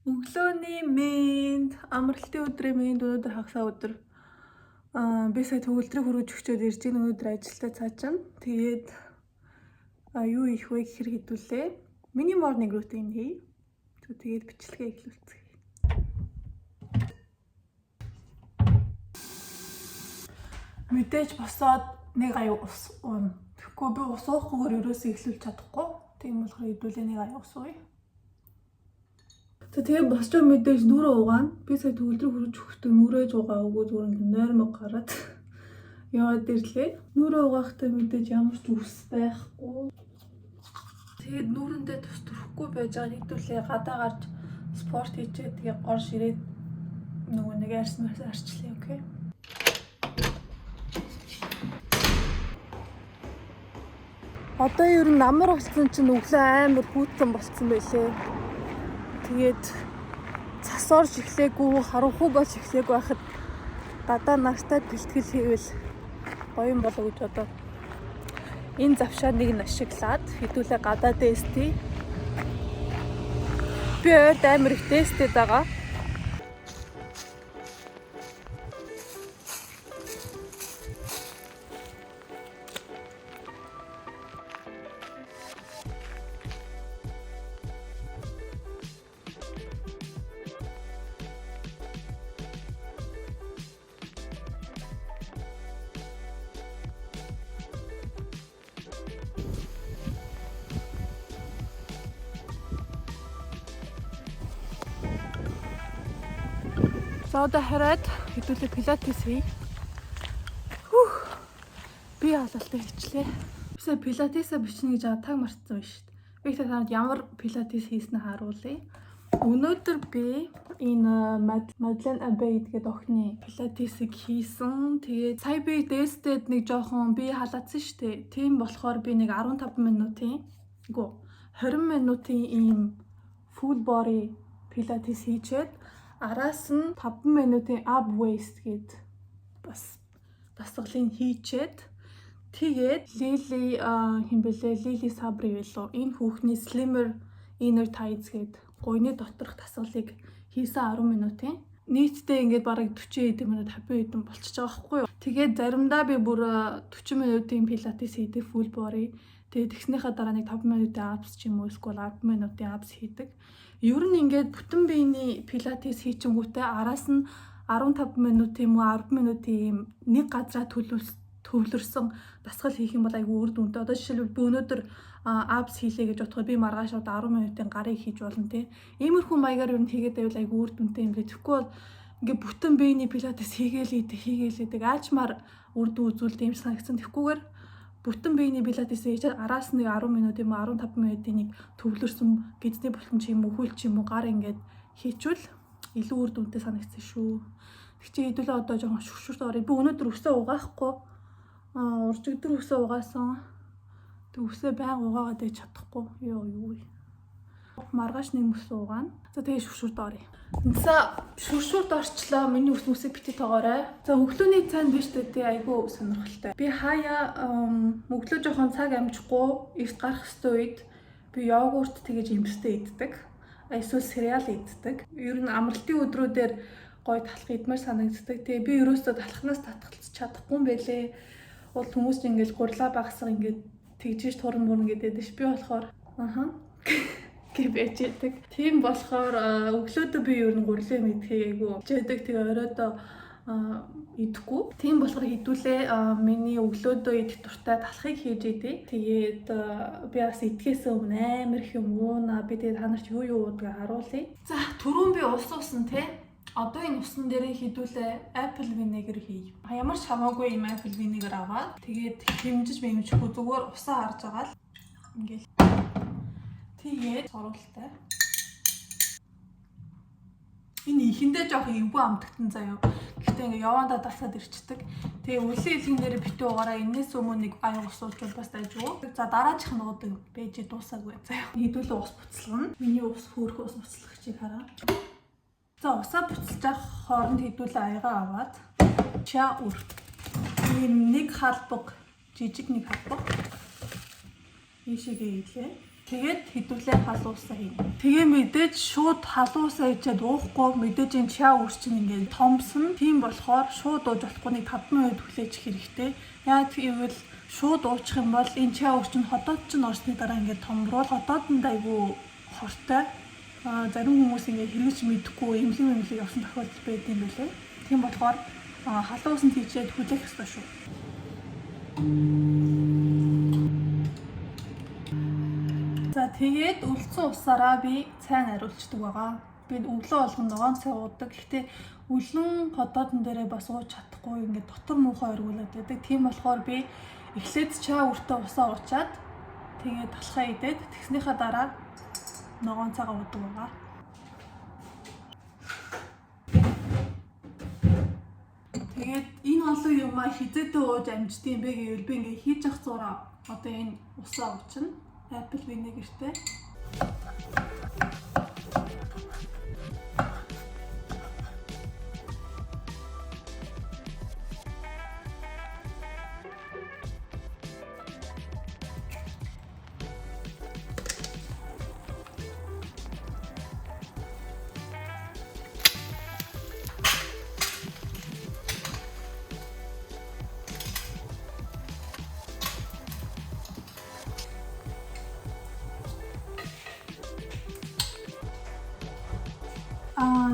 Өглөөний мэнд амралтын өдрийн мэнд өнөөдөр хагасаа өдөр би сая төгөлдрийг хөргөж өгчөөд ирж байгаа өнөөдөр ажилдаа цаачаана. Тэгээд юу их вэ гэхээр хэдүүлээ. Миний morning routine хий. Тэгээд бичлэгээ эхлүүлцгээе. Мэдээж босоод нэг аяа ус уун. Тэгэхгүй би ус уухгүйгээр ерөөсөө эхлүүлж чадахгүй. Тийм болохоор хэдүүлээ нэг аяа ус ууя. Тэгээ босчоо мэдээж нүрээ угаана. Би сая төгөлдрийг хөргөж өгөхдөө нүрээ жугаа өгөө зүгээр нойрмог гараад яваад ирлээ. Нүрээ угаахтай мэдээж ямар ч ус байхгүй. Тэгээд нүрэндээ тус төрөхгүй байж байгаа хэдүүлээ гадаа гарч спорт хийчээ тэгээ орш ирээд нөгөө нэг арчлаа окей. Одоо ер нь амар болсон чинь өглөө амар хүүтэн болцсон байлээ. Тэгээд цасоор шихлээгүй, харанхуй бол шихлээгүй байхад гадаа нартай бэлтгэл хийвэл гоё юм болоо гэж бодоод энэ завшаа нэг нь ашиглаад хэдүүлээ гадаа дээстий. Би ойрд амар их дээстэд байгаа. За одоо хараад хэдүүлээ пилатес хий. Би алалтай хийчлээ. Бисаа пилатесаа бичнэ гэж таг марцсан байна шүү дээ. Би танад ямар пилатес хийснээ харуулъя. Өнөөдөр би энэ Мадлен Абейд гэдэг охины пилатесийг хийсэн. Тэгээд сая би дээстэд нэг жоохон би халаацсан шүү дээ. Тийм болохоор би нэг 15 минутын 20 минутын ийм full body пилатес хийчээд араас нь 5 минутын ab waist гээд бас дасгалыг хийчээд тэгээд Лили Сабри билүү энэ хүүхний slimmer inner thighs гээд гойны доторх дасгалыг хийсэн 10 минутын нийтдээ ингээд бараг 40 минут 50 болчихж байгаа байхгүй юу. Тэгээд заримдаа би бүр 40 минутын пилатес хийдэг full body. Тэгээд тэгснийхаа дараа нэг 5 минутын abs ч юм уу эсвэл 10 минутын abs хийдэг. Ер нь ингээд бүтэн биений пилатес хийчингүүтээ араас нь 15 минут юм уу 10 минутын ийм нэг газраа төвлөрсөн дасгал хийх юм бол айгүй үр дүнтэй. Одоо жишээлбэл би өнөөдөр abs хийлээ гэж бодоход би маргааш 10 минутын гарыг хийж болно тий. Иймэрхүү маягаар ер нь хийгээд байвал айгүй үр дүнтэй юм лээ. Тэгэхгүй бол ингээд бүтэн биений пилатес хийгээл аачмаар үр дүн үзүүлдэг юм санагдсан. Тэгэхгүйгээр бүтэн биений пилатес хийж араас нэг 10 минут юм уу 15 минутын нэг төвлөрсөн гидний бултан ч юм уу хөл ч юм уу гар ингээд хийчвэл илүү үр дүнтэй санагдсан шүү. Тэг чи хэдүүлээ одоо жоохон шүршүрт орё. Би өнөөдөр өсөө угаахгүй уржигдөр өсөө угаасан. Тэг өсөө байнга угаагаад байж чадахгүй. Юу. Маргааш нэг өсөө угаана. За тэгээ шүршүрт орё. За шүршүрт орчлоо. Миний өсмөсөө бити тоогоорой. За өглөөний цайнд биш дээ айгүй сонирхолтой. Би хаяа өглөө жоохон цаг амжихгүй эрт гарах ёстой үед би йогурт тэгэж имстэй иддэг. Эсвэл cereal иддэг. Ер нь амралтын өдрүүдээр гоё талах идмээр санагддаг. Тэгээ би ерөөсөө талхнаас татгалзах чадахгүй юм байлээ. Бол хүмүүс ч ингээд гурлаа багсах ингээд тэгжиж турн гэдэг ш. Би болохоор гэвэждэг. Тийм болохоор өглөөдөө би ер нь гурлын мэдхийг айгүй жийдэг. Тэгээ оройдоо идэхгүй. Тийм болохоор хэдүүлээ миний өглөөдөө идэх дуртай талхыг хийж идэв. Тэгээд би бас идэхээс өмнө амар их юм ууна. Би тэгээд та нарт юу уудгийг харуулъя. За түрүүн би ус уусан тий. Одоо энэ усан дээр хэдүүлээ apple vinegar хий. Ямар ч хамаагүй юм apple vinegar аваад тэгээд хэмжиж мэмжихгүй зүгээр усаа харж байгаа л ингээл тэгээд сурвалтай. Энэ ихэндээ жоох эвгүй амтгтан заяа. Гэхдээ ингээ явандаа дасаад ирчдэг. Тэгээ үлийн илгэн дээр битүү угаараа энэс өмнө нэг аяг ус уучвал бас дайжгүй. За дараачих нуудаг бэж дуусаагүй заяа. Хэдүүлээ ус буцалгана. Миний ус хөөрхөн ус буцалгахчийг хараа. За усаа буцалж авах хооронд хэдүүлээ аягаа аваад ча өр. Ийм нэг халбаг жижиг нэг халбаг ийшээгээ хийлээ. Тэгээд хэдүүлээ халуусаа хийнэ. Тэгээ мэдээж шууд халуусаа ичээд уухгүй мэдээж энэ чаа үр чинь ингээд томсон. Тийм болохоор шууд ууж болохгүй нэг 5 минут хүлээж хэрэгтэй. Яг тэгвэл шууд уучих юм бол энэ чаа үр чинь хотоод чинь орсны дараа ингээд томруул хотоодонд айгүй хортой. Зарим хүмүүс ингээд хэрэгж мэдэхгүй эмнэлэг явсан тохиолдол байд юм билээ. Тийм болохоор халуусанд хийчээд хүлээх ёстой шүү. За тэгээд өлдсөн усаараа би цайн ариулцдаг байгаа. Би өглөө болгон ногоон цай уудаг. Гэхдээ өлөн хотоодон дээрээ бас ууж чадахгүй ингээд дотор муухай өргүүлээд байдаг. Тийм болохоор би эхлээд чаа үртэй усаа уучаад тэгээд талхаа идээд тэгснийхаа дараа ногоон цайгаа уудаг байгаа. Тэгээд энэ олон юмаа хизээдээ ууж амждığım бэ гэвэл би ингээд хийж явах зураа одоо энэ усаа уучна. Apple vinegarte.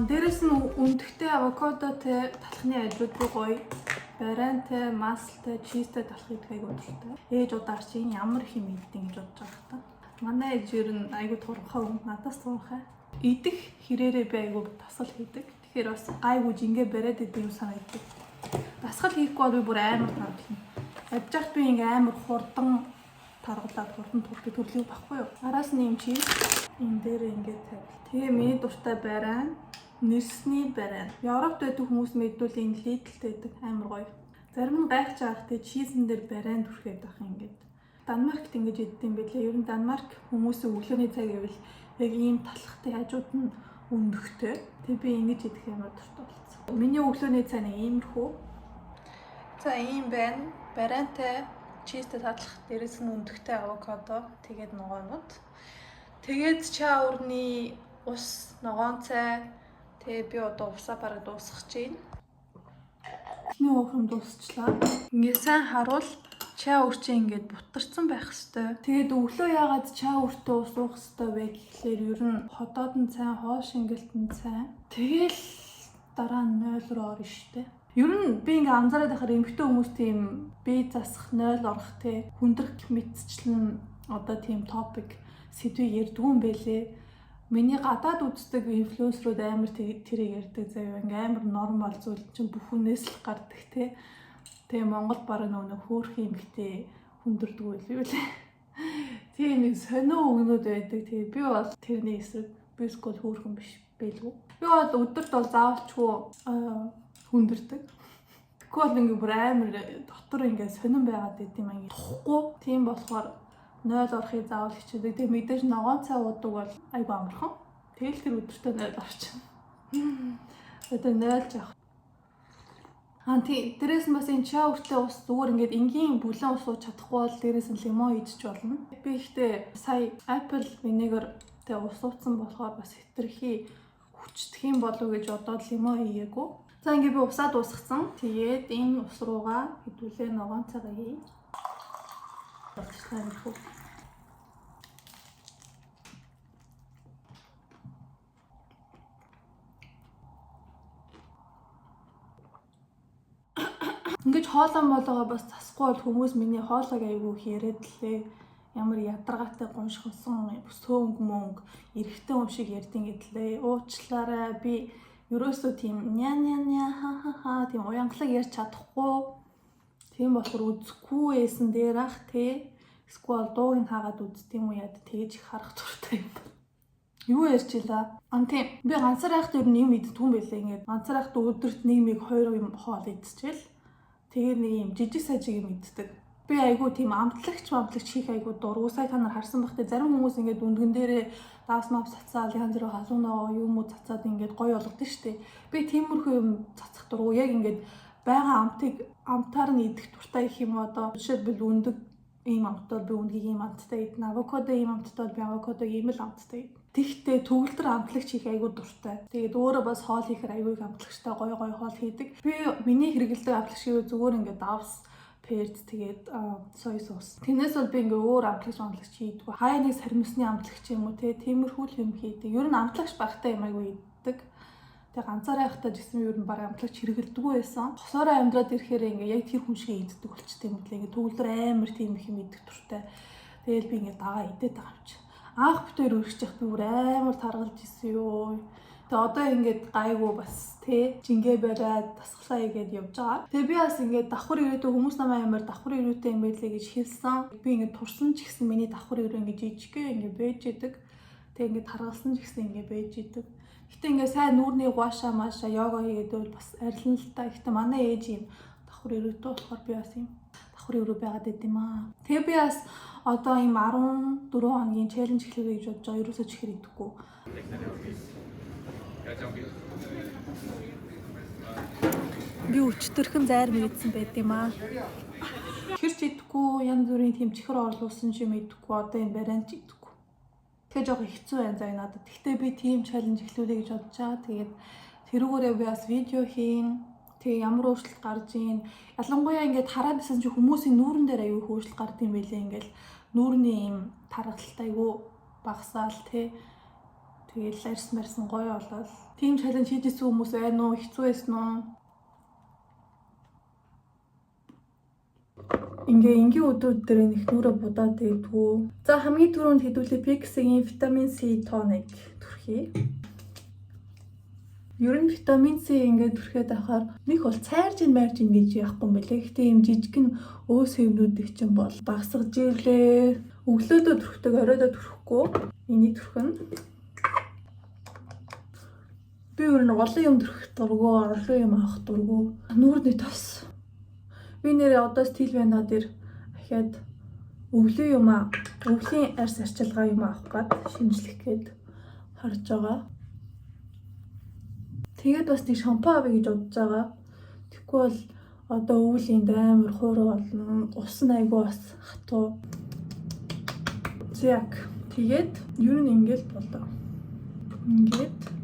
Дээрээс нь өндөгтэй авокадотой талхны ажлууд гоё. Бариантай, маслтай, чизтэй талхыг айгуу дуртай. Ээж удаар чи ямар хэм идэх гэж бодож байгаа та. Манай ээж ер нь айгуу турхаа юм. Надаас турхаа. Идэх хэрээрээ би айгуу дасгал хийдэг. Тэгэхээр бас айгуу жингээ бариад идэв юм санагдав. Дасгал хийхгүй бол би бүр амар таарлаа. Авжихад би ингээ амар хурдан таргалаад хурдан турхыг төрлөг баггүй юу. Араас нь юм чи энэ дээр ингээ тавь. Тэгээ миний дуртай бариан нэрсний бариан. Европт байдаг хүмүүс мэдвэл энэ Lidl-тэй байдаг амар гоё. Зарим нь гайхаж байгаа хэрэг чизэн дээр бариан түрхээд байх юм ингээд. Данмаркт ингэж иддэг юм билээ. Ер нь Данмарк хүмүүсийн өглөөний цай гэвэл яг ийм талхтай хажууд нь өндөгтэй. Тэгээ би ингэж идэх амар дуртай болсон. Миний өглөөний цай нэг иймэрхүү. За ийм байна. Бариантай чизтэй татлах, дээрээс нь өндөгтэй авокадо, тэгээд ногоонууд. Тэгээд чаа урны ус, ногоон цай. Тэгээ би одоо усаа бараг дуусгах чинь. Эхний уухын дуусчлаа. Ингээд сайн харуул чаа үр чинь ингээд бутарсан байх хэвээр. Тэгээд өглөө яагаад чаа үртэй ус уух хэвээр вэ гэхлээр ер нь хотоодон цай, хоол шингэлтэн цай. Тэгэл дараа нь 0 руу орно штэ. Ер нь би ингээ анзаараад байхаар эмэгтэй хүмүүс тийм бие засах 0 орох те хүндрэх мэдчлэн одоо тийм топик сэдвийг ярьдгүй юм бэлээ. Миний гадаад үздэг инфлюенсерүүд амар тэрийг ярьдаг заяа ингээ амар нормал зүйл чинь бүхнээс л гардаг те. Тэгээ Монгол бараг нэг хөөх эмэгтэй хүндэрдэг байл лээ. Тийм нэг сонио өгнүүд байдаг. Тэгээ би бол тэрний эсрэг би скол хөөхөн биш байлгүй. Би бол өдөрт бол заавалчгүй хүндэрдэг. Тэгвэл ингээ бүр амар дотор ингээ сонирн байгаад байт юм ингээ тухгүй. Тийм болохоор 0 орохыг заавал хичээдэг. Тэгээ мэдээж ногоон цай уудаг бол айгүй амархан. Тэгэл тэр өдөртөө 0 орчихно. Одоо 0 жаах. Тийм дээрээс нь бас энэ чаа үртэй ус зүгээр ингээд энгийн бүлээн ус ууж чадахгүй бол дээрээс нь лимон идэж болно. Би ихтэй сая apple vinegar-тэй ус ууцсан болохоор бас хэтэрхий хүчдэх юм болов гэж бодоод лимон хийгээгүй. За ингээд би усаа дуусгацсан. Тэгээд энэ ус руугаа хэдүүлээ ногоон цайгаа хий. Ингээд хоолой молоогоо бас засахгүй бол хүмүүс миний хоолойг айгүй их яриад лээ. Ямар ядаргаатай гоншгосон сөөг мөнгө эрэхтэн юм шиг ярьдин гэдлээ. Уучлаарай би ерөөсөө тийм ня ха тийм уянгалаг ярьж чадахгүй. Тийм болохоор үзэхгүй байсан дээр ах те. Эсвэл дууг нь хаагаад үзт юм уу яд тэгж их харах дуртай юм. Юу ярьчлаа? Тийм би ганцаар байхад ер нь юм иддэггүй юм байлээ. Ингээд ганцаар байхад өдөрт нэг мэг 2 юм хоол идчихэл. Тэгээд нэг юм жижиг сажиг юм иддэг. Би айгу тийм амтлагч хийх айгу дургу. Сая та нар харсан бахтай зарим хүмүүс ингээд дүндгэн дээрээ давс мав цацаал янз бүр халуунаа юм уу цацаад ингээд гоё болгодог штеп. Би тиймэрхүү юм цацах дургу. Яг ингээд байгаа амтыг амтаар нь идэх дуртай гэх юм одоо жишээлбэл өндөг ийм амттай би үнгийг ийм амттай идэнэ. Авокадо ийм амттай би авокадог ийм л амттай идэнэ. Тэгтээ төгөлдөр амтлагч хийх айгүй дуртай. Тэгээд өөрөө бас хоол хийхээр айгүй амтлагчтай гоё хоол хийдэг. Би миний хэрэгэлдэг амтлагч гэвэл зүгээр ингээд давс, перц тэгээд сой соус. Тэрнээс бол би ингээ өөр амтлагч хийдэг. Хаяа нэг сармисны амтлагч юм уу те тиймэрхүү юм хийдэг. Ер нь амтлагч багтай юм айгүй иддэг. Тэгээ ганцаараа явахдаа жисэн ер нь баг амтлагч хэрэгэлдэггүй байсан. Хосоороо амьдраад ирэхээр ингээ яг тэр хүн шиг иддэг болчтой юм лээ. Ингээ төгөлдөр амар тийм их юм идэх туртай. Тэгэл би ингээ дагаа идээд байгаа юм чи. Анх бүтээр өргөж явах би бүр амар таргалж исэн юу. Тэгээ одоо ингээд гайгүй бас тий жингээ бариад тасгалаа игээд явж байгаа. Тэгээ би бас ингээд давхар ирээдүй хүмүүс намайг амар давхар ирээдүй юм байлээ гэж хэлсэн. Би ингээд турсан ч гэсэн миний давхар ирээ ингээд жижигхэн ингээд байж идэг. Тэгээ ингээд таргалсан ч гэсэн ингээд байж идэг. Гэтэ ингээд сайн нүүрний гуашаа маашаа йога хийгээд бас арилна л та. Гэтэ манай ээж юм давхар ирээдүй болохоор би бас юм давхар ирээ байгаад идэм аа. Тэгээ би бас одоо ийм 14 хоногийн челленж эхлэвэ гэж бодож байгаа. Ерөөсөө ч хэрэгдэхгүй. Би өчтөрхөн зайр мэдсэн байт юм аа. Хэрч идэхгүй, янз бүрийн тийм чихэр орлуулсан юм идэхгүй, одоо энэ барианд ч идэхгүй. Тэгээ жоохон хэцүү байна заа надад. Гэхдээ би тийм челленж эхлүүлэе гэж бодож байгаа. Тэгээд тэрүүгээрээ би бас видео хийн. Тэгээ ямар өөрчлөлт гарч ийн. Ялангуяа ингээд хараад байсан чи хүмүүсийн нүүрэн дээр аюу өөрчлөлт гард юм байлээ. Ингээд нүүрний юм таргалт аюу багасаал тий. Тэгэл арьсан гоё болол. Тим челленж хийжсэн хүмүүс байна уу? Хэцүү байсан уу? Ингийн өдрүүд дээр нэг нүрэ будаад байдгүй. За хамгийн түрүүнд хэдүүлээ Pixie-ийн витамин C tonic түрхий. Ер нь витамин C ингээд түрхээд ахаар нэг бол цайрж марж ингэж яахгүй юм бэлээ. Гэхдээ юм жижигхэн өөс хэвнүүдийг чинь бол багсгаж ирлээ. Өглөөдөө түрхдэг, оройдоо түрхэхгүй. Энийг түрхэн. Би ер нь олон юм түрхэх дурггүй, олон юм авах дурггүй. Нүүрний тос. Би нэрээ одоо стил байна дээр ахаад өвлийн арьс арчилгаа юм авах гээд шинжлэх гээд харж байгаа. Тэгээд бас нэг шампу авъя гэж бодож байгаа. Тэгэхгүй бол одоо өвлийн амар хуурай болно. Ус нь айгүй бас хатуу. Яг тэгээд ер нь ингээл болоо. Ингээд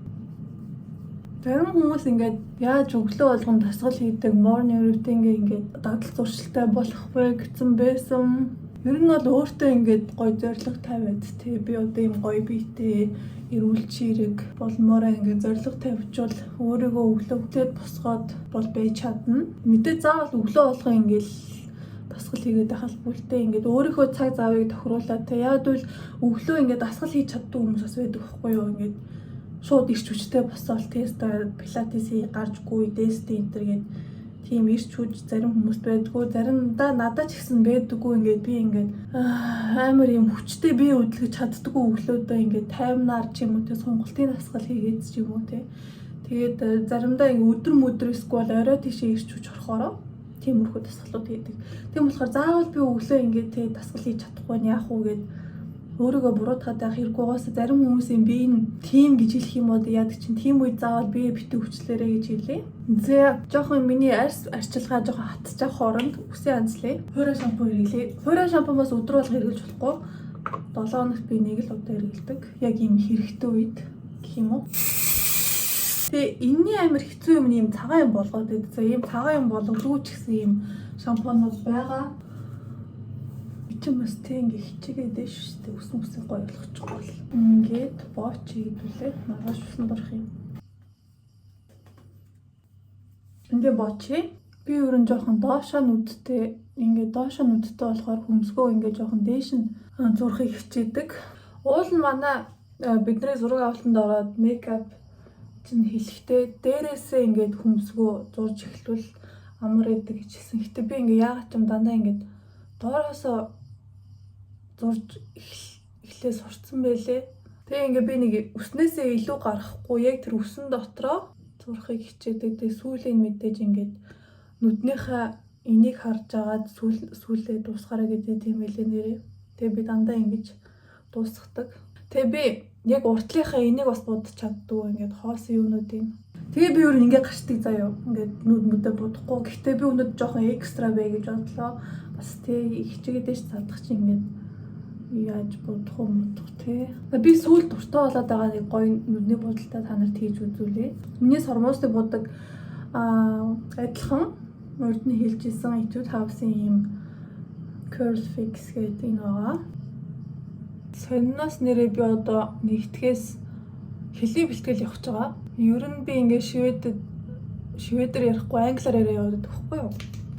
зарим хүмүүс ингээд яаж өглөө болгон дасгал хийдэг morning routine ингээд дадал зуршилтай болох вэ гэсэн байсан. Ер нь бол өөртөө ингээд гоё зориг тавиад тий би одоо юм гоё биетэй эрүүл чирэг болмоороо ингээд зориг тавьчвал өөрийгөө өглөөтэй босгоод бол байж чадна. Мэдээ заавал өглөө болгон ингээд дасгал хийгээд ахал бүлтэй ингээд өөрийнхөө цаг заавыг тохируулаад тий яад бол өглөө ингээд дасгал хийж чаддаг хүмүүс бас байдаг байхгүй юу ингээд шууд ирч хүчтэй босоол тест пилатесийг гарчгүй дести энтер гээд тийм ирч хүч зарим хүмүүс байдгүй заримдаа надад ч гэсэн байдаггүй ингээд би ингээд амар юм хүчтэй бие хөдлөж чаддаггүй өглөөдөө ингээд таймнаар ч юм уу те сонголтын дасгал хийгээд ч юм уу те тэгээд заримдаа ингээд өдөр эсвэл орой тийшээ ирч хүч орохороо тиймэрхүү дасгалууд хийдэг. Тийм болохоор заавал би өглөө ингээд те дасгал хийж чадахгүй нь яах вэ гэд өөрийгөө буруутгаад байх хэрэггүйгээс зарим хүмүүсийн бие нь тийм гэж хэлэх юм бол яадаг чинь тийм үед заавал бие битүү хүчлээрээ гэж хэлээ. За жоохон миний арчилгаа жоохон хатчих хооронд үсээ анзлаа. Хуурай шампу хэрэглэе. Хуурай шампу бас өдөр болго хэрэглэж болохгүй. 7 хоногт би нэг л удаа хэрэглэдэг. Яг ийм хэрэгтэй үед гэх юм уу. Тэгээ энэний амар хэцүү юм ийм цагаан юм болгоод байдаг. За ийм цагаан юм болгохгүй ч гэсэн ийм шампунууд байгаа. Чи бас тийм хичээгээд дээ шүү дээ. Үсэн гоё болгочихгүй бол. Ингээд бооч хийдүүлээ. Маргааш усан дурах юм. Ингээд боочи. Би өрн жоохон доошоо нүдтэй. Ингээд доошоо нүдтэй болохоор хөмсгөө ингээд жоохон дээш нь зурхыг хичээдэг. Уул нь манай бидний зураг авалтанд ороод мейкап чинь хэлэхдээ дээрээсээ ингээд хөмсгөө зурж эхлүүл амар эдэг гэж хэлсэн. Гэтэ би ингээд яагаад ч юм дандаа ингээд доороосоо зурж эхлээ сурцсан байлээ. Тэгээ ингээ би нэг өснөөсөө илүү гарахгүй яг тэр өсөн дотроо зурхыг хичээдэг. Тэгээ сүүлийн мэдээж ингээд нүднийхээ энийг харж агаад сүүлээ дуусгаараа гэдэг тийм байлээ нэрээ. Тэгээ би дандаа ингэж дуусгадаг. Тэгээ би яг уртлынхаа энийг бас бодож чаддгүй ингээд хоосон юунуудыг. Тэгээ би өөр ингээ гашдаг заяа. Ингээд нүд мүдэ бодохгүй. Гэхдээ би өнөөдөр жоохон экстра бай гэж бодлоо. Бас тэг хичээдэж цадах чи ингээд яаж бодох юм те. Би сүүл дуртай болоод байгаа нэг гоё нүдний бодолтой та нарт хийж үзүүлээ. Миний сормоосны будаг адилхан урд нь хэлжсэн Etude House-ийн ийм Curl Fix гэдэг энэ байгаа. Сонноос нэрээ би одоо нэгтгэхээс хэлний бэлтгэл явах гэж байгаа. Ер нь би ингээд шведээр ярихгүй англиар яриа яваад байхгүй юу?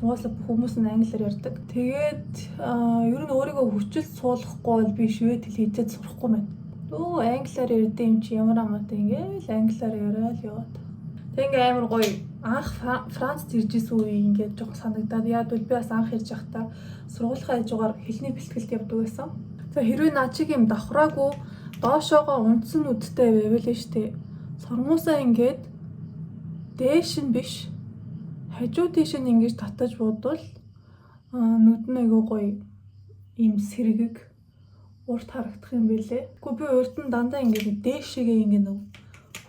Угаасаа хүмүүс нь англиар ярьдаг. Тэгээд ер нь өөрийгөө хүчил суулгахгүй бол би швед хэл хийжээд сурахгүй байна. Өө англиар ярьдсан юм чи ямар амаатай ингээл англиар яриад яваад. Тэг ингээ амар гоё анх Францд ирж исэн үе ингээд жоохон санагдаад яад бол би бас анх ирж байхдаа сургуулийн хажуугаар хэлний бэлтгэлд явдаг байсан. За хэрвээ наа чиг юм давхраагүй доошоогоо унтсан нүдтэй байвал нь штэ. Сормоосаа ингээд дээш нь биш хажуу тийш нь ингэж татаж бодвол нүд нь айгүй гоё ийм сэргэг урт харагдах юм бэлээ. Гэхдээ би урд нь дандаа ингэж дээшээгээ ингэ нэг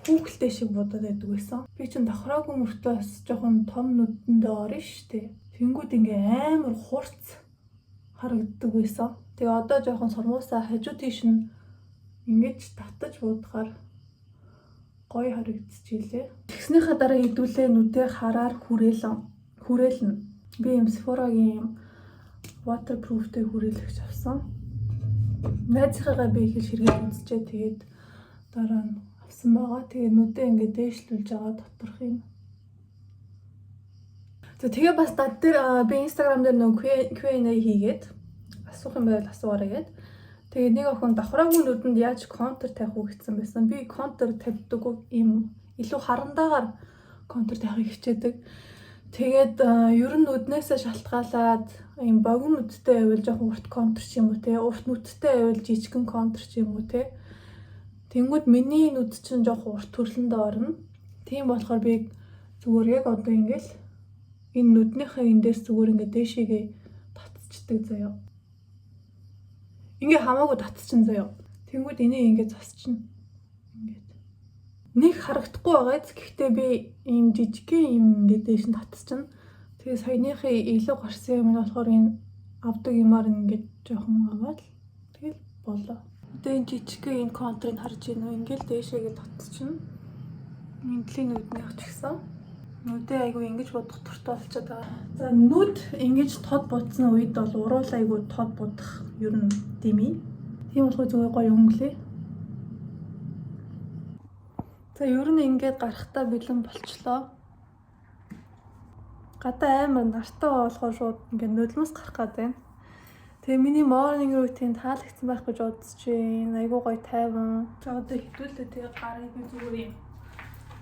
хүүхэлтэй шиг бодоод байдаг байсан. Би чинь давхраагүй мөртөө бас жоохон том нүдэндээ орно штэ. Тэнгүүд ингээ амар хурц харагддаг байсан. Тэгээ одоо жоохон сормоосаа хажуу тийш нь ингэж татаж бодохоор гоё харагдчихжээ. Тэгснийхаа дараа хэдүүлээ нүдээ хараар хүрээлнэ. Би юм Sephora-гийн waterproof-тэй хүрээлэгч авсан. Найзынхаагаа би их ширгээд үзчихээ. Тэгээд дараа нь авсан байгаа. Тэгээд нүдээ ингээд дээшлүүлж байгаа доторх юм. За тэгээ бас над дээр би Instagram дээр нэг Q&A хийгээд асуух юм байвал асууаарай гээд. Тэгээ нэг охин давхраагүй нүдэнд яаж контур тавих уу гэсэн байсан. Би контур тавьдаг юм илүү харандаагаар контур тавихыг хичээдэг. Тэгээд ер нь нүднээсээ шалтгаалаад юм богино нүдтэй байвал жоохон урт контур ч юм уу те. Урт нүдтэй байвал жижигхэн контур ч юм уу те. Тэнгүүд миний нүд чинь жоохон урт төрлөндөө орно. Тийм болохоор би зүгээр яг одоо ингээл энэ нүднийхээ эндээс зүгээр ингээд дээшээгээ татчихдаг заяа. Ингээ хамаагүй татчихна заяа. Тэнгүүд энийг ингээ засчихна. Ингээд. Нэг харагдахгүй байгааз гэхдээ би ийм жижигхэн юм ингээ дээш нь татчихна. Тэгээ саяныхын илүү гарсан юм нь болохоор энэ авдаг юмар ингээ жоохон аваад тэгэл болоо. Тэгээ энэ жижигхэн энэ контрыг харж байна уу? Ингээл дээшээгээ татчихна. Мэндлийн нүднийх ч гэсэн. Нүдээ айгүй ингэж бодох туртай болчиход байгаа. За нүд ингэж тод будсан үед бол уруул айгүй тод будах ер нь дими. Тийм болохоор зүгээр гоё өнгөлээ. За ер нь ингээд гарахтаа бэлэн болчлоо. Гадаа амар нартай болохоор шууд ингээд нулимс гарах гээд байна. Тэгээ миний morning routine таалагдсан байх гэж бодож байна. Айгүй гоё тайван. За одоо хэдүүлээ тэгээ гарыг би зүгээр юм.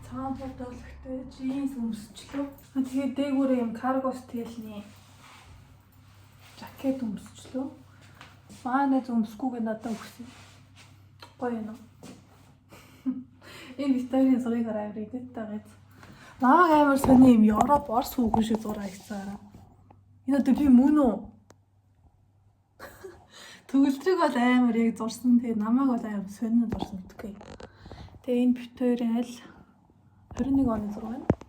Цаан бодолтой джинс өмсчлөө. Тэгээ дээгүүрээ юм cargo style-ний жакет өмсчлөө. Маанаа өмсгүйгээ надад өгсөн. Гоё юм. Энэ Викторийн зургийг аваад идэт тагаад. Намайг амар сони юм Европ Орос хүүхэн шиг зураг хийцээрээ. Энэ одоо би мөн үү? Төгөлдрийг бол амар яг зурсан. Тэгээ намайг бол амар сонио зурсан. Окей. Тэгээ энэ битүүрийн аль 21 оны зураг байна.